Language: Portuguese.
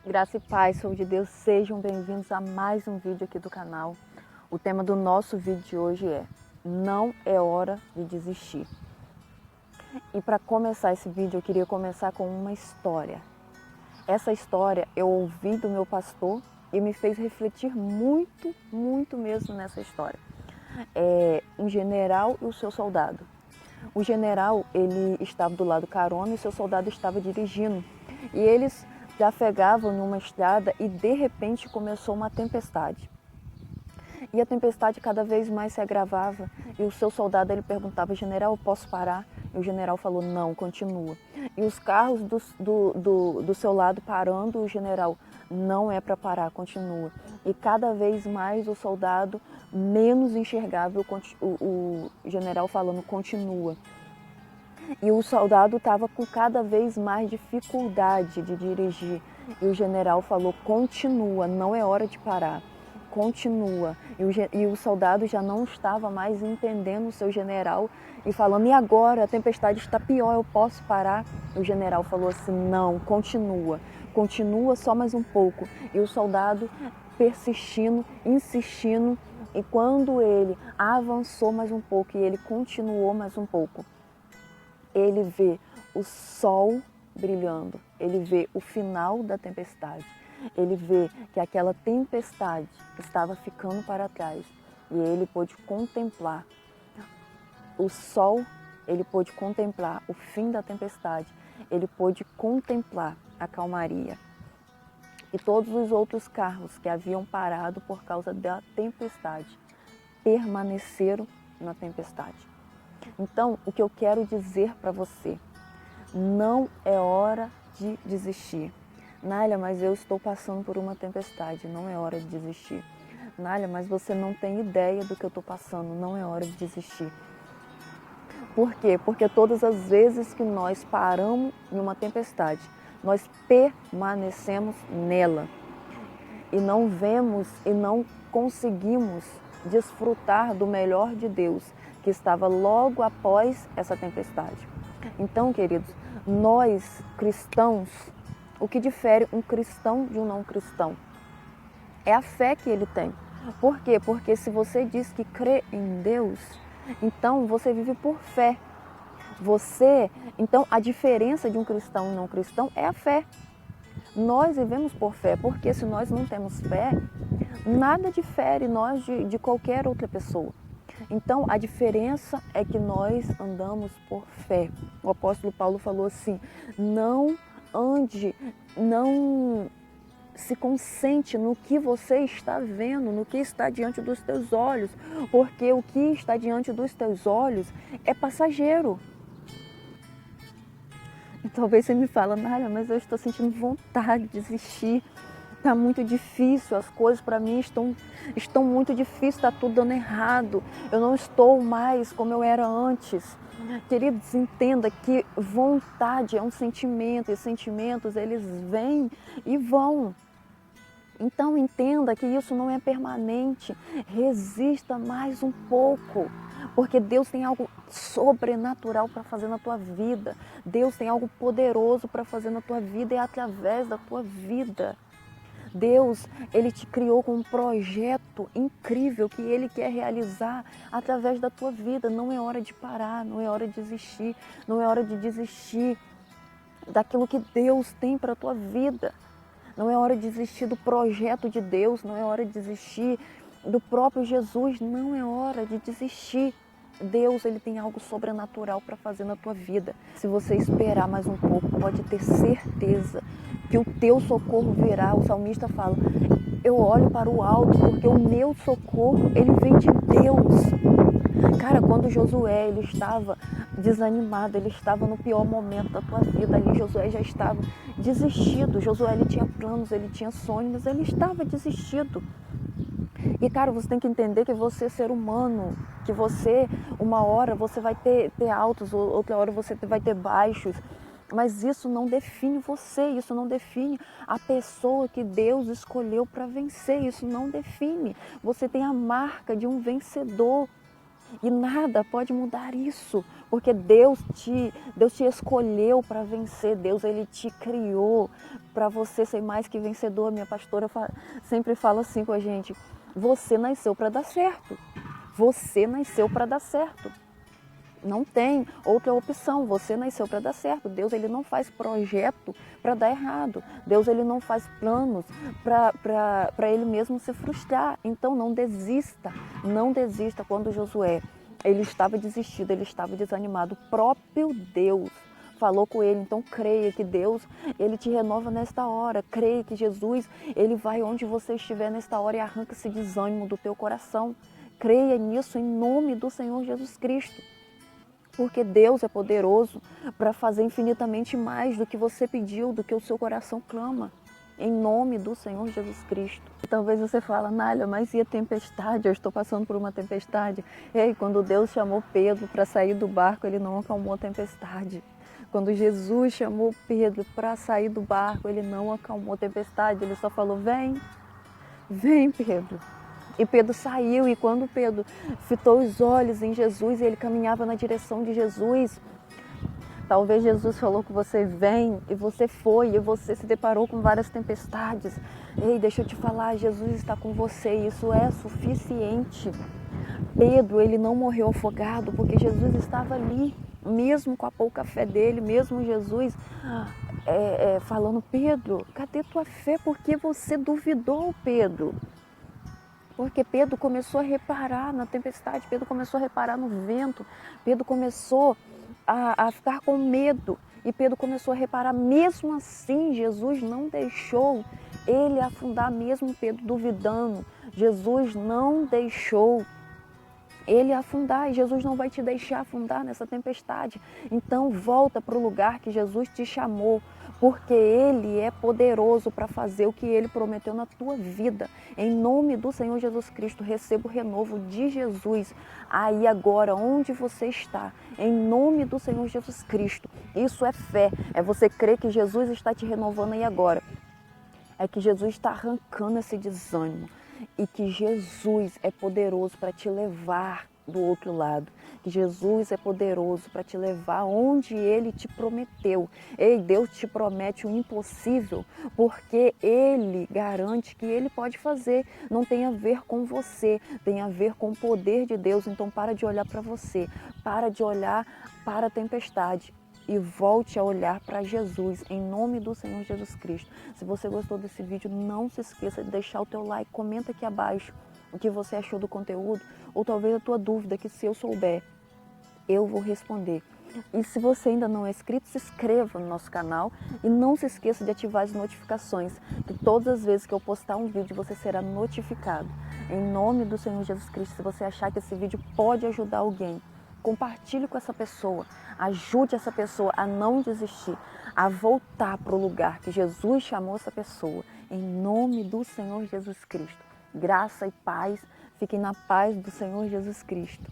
Graça e paz, sou de Deus, sejam bem-vindos a mais um vídeo aqui do canal. O tema do nosso vídeo de hoje é: não é hora de desistir. E para começar esse vídeo eu queria começar com uma história. Essa história eu ouvi do meu pastor e me fez refletir muito mesmo nessa história. É um general e o seu soldado. O general, ele estava do lado carona e o seu soldado estava dirigindo. E eles trafegavam numa estrada e de repente começou uma tempestade. E a tempestade cada vez mais se agravava e o seu soldado ele perguntava: general, posso parar? E o general falou: não, continua. E os carros do seu lado parando, o general: não é para parar, continua. E cada vez mais o soldado menos enxergável, o general falando: continua. E o soldado estava com cada vez mais dificuldade de dirigir. E o general falou: continua, não é hora de parar, continua. E o soldado já não estava mais entendendo o seu general e falando: e agora? A tempestade está pior, eu posso parar? E o general falou assim: não, continua, continua só mais um pouco. E o soldado persistindo, insistindo. E quando ele avançou mais um pouco e ele continuou mais um pouco, ele vê o sol brilhando, ele vê o final da tempestade, ele vê que aquela tempestade estava ficando para trás e ele pôde contemplar o sol, ele pôde contemplar o fim da tempestade, ele pôde contemplar a calmaria. E todos os outros carros que haviam parado por causa da tempestade permaneceram na tempestade. Então, o que eu quero dizer para você: não é hora de desistir. Nália, mas eu estou passando por uma tempestade, não é hora de desistir. Nália, mas você não tem ideia do que eu estou passando, não é hora de desistir. Por quê? Porque todas as vezes que nós paramos em uma tempestade, nós permanecemos nela e não vemos e não conseguimos desfrutar do melhor de Deus que estava logo após essa tempestade. Então, queridos, nós cristãos, o que difere um cristão de um não cristão é a fé que ele tem. Por quê? Porque se você diz que crê em Deus, então você vive por fé. Então a diferença de um cristão e não cristão é a fé. Nós vivemos por fé, porque se nós não temos fé, nada difere nós de qualquer outra pessoa. Então, a diferença é que nós andamos por fé. O apóstolo Paulo falou assim: não se concentre no que você está vendo, no que está diante dos teus olhos, porque o que está diante dos teus olhos é passageiro. E talvez você me fale: Nália, mas eu estou sentindo vontade de desistir. Está muito difícil, as coisas para mim estão muito difíceis, está tudo dando errado. Eu não estou mais como eu era antes. Queridos, entenda que vontade é um sentimento e sentimentos eles vêm e vão. Então entenda que isso não é permanente, resista mais um pouco, porque Deus tem algo sobrenatural para fazer na tua vida, Deus tem algo poderoso para fazer na tua vida e através da tua vida. Deus, Ele te criou com um projeto incrível que Ele quer realizar através da tua vida. Não é hora de parar, não é hora de desistir, não é hora de desistir daquilo que Deus tem para a tua vida. Não é hora de desistir do projeto de Deus, não é hora de desistir do próprio Jesus, não é hora de desistir. Deus, Ele tem algo sobrenatural para fazer na tua vida. Se você esperar mais um pouco, pode ter certeza que o teu socorro virá. O salmista fala: eu olho para o alto porque o meu socorro, ele vem de Deus. Cara, quando Josué, ele estava desanimado, ele estava no pior momento da tua vida, ali Josué já estava desistido. Josué, ele tinha planos, ele tinha sonhos, mas ele estava desistido. E, cara, você tem que entender que você é ser humano, que você, uma hora você vai ter altos, outra hora você vai ter baixos, mas isso não define você, isso não define a pessoa que Deus escolheu para vencer, isso não define. Você tem a marca de um vencedor. E nada pode mudar isso, porque Deus te escolheu para vencer. Deus, Ele te criou para você ser mais que vencedor. Minha pastora sempre fala assim com a gente: você nasceu para dar certo. Você nasceu para dar certo. Não tem outra opção, você nasceu para dar certo. Deus, Ele não faz projeto para dar errado. Deus, Ele não faz planos para Ele mesmo se frustrar. Então não desista, não desista. Quando Josué, ele estava desistido, ele estava desanimado, o próprio Deus falou com ele. Então creia que Deus, Ele te renova nesta hora. Creia que Jesus, Ele vai onde você estiver nesta hora e arranca esse desânimo do teu coração. Creia nisso em nome do Senhor Jesus Cristo. Porque Deus é poderoso para fazer infinitamente mais do que você pediu, do que o seu coração clama. Em nome do Senhor Jesus Cristo. Talvez você fale: Nália, mas e a tempestade? Eu estou passando por uma tempestade. Ei, quando Deus chamou Pedro para sair do barco, Ele não acalmou a tempestade. Quando Jesus chamou Pedro para sair do barco, Ele não acalmou a tempestade. Ele só falou: vem, vem, Pedro. E Pedro saiu, e quando Pedro fitou os olhos em Jesus e ele caminhava na direção de Jesus, talvez Jesus falou com você: vem, e você foi, e você se deparou com várias tempestades. Ei, deixa eu te falar, Jesus está com você, isso é suficiente. Pedro, ele não morreu afogado porque Jesus estava ali, mesmo com a pouca fé dele, mesmo Jesus falando: Pedro, cadê tua fé? Porque você duvidou, Pedro. Porque Pedro começou a reparar na tempestade, Pedro começou a reparar no vento, Pedro começou a ficar com medo. E Pedro começou a reparar, mesmo assim, Jesus não deixou ele afundar, mesmo Pedro duvidando. Jesus não deixou ele afundar, e Jesus não vai te deixar afundar nessa tempestade. Então volta para o lugar que Jesus te chamou, porque Ele é poderoso para fazer o que Ele prometeu na tua vida. Em nome do Senhor Jesus Cristo, receba o renovo de Jesus aí agora, onde você está. Em nome do Senhor Jesus Cristo. Isso é fé, é você crer que Jesus está te renovando aí agora. É que Jesus está arrancando esse desânimo e que Jesus é poderoso para te levar do outro lado. Que Jesus é poderoso para te levar onde Ele te prometeu. Ei, Deus te promete o impossível porque Ele garante que Ele pode fazer. Não tem a ver com você, tem a ver com o poder de Deus. Então para de olhar para você, para de olhar para a tempestade. E volte a olhar para Jesus, em nome do Senhor Jesus Cristo. Se você gostou desse vídeo, não se esqueça de deixar o teu like, comenta aqui abaixo o que você achou do conteúdo, ou talvez a tua dúvida, que se eu souber, eu vou responder. E se você ainda não é inscrito, se inscreva no nosso canal e não se esqueça de ativar as notificações, que todas as vezes que eu postar um vídeo, você será notificado. Em nome do Senhor Jesus Cristo, se você achar que esse vídeo pode ajudar alguém, compartilhe com essa pessoa, ajude essa pessoa a não desistir, a voltar para o lugar que Jesus chamou essa pessoa, em nome do Senhor Jesus Cristo. Graça e paz, fiquem na paz do Senhor Jesus Cristo.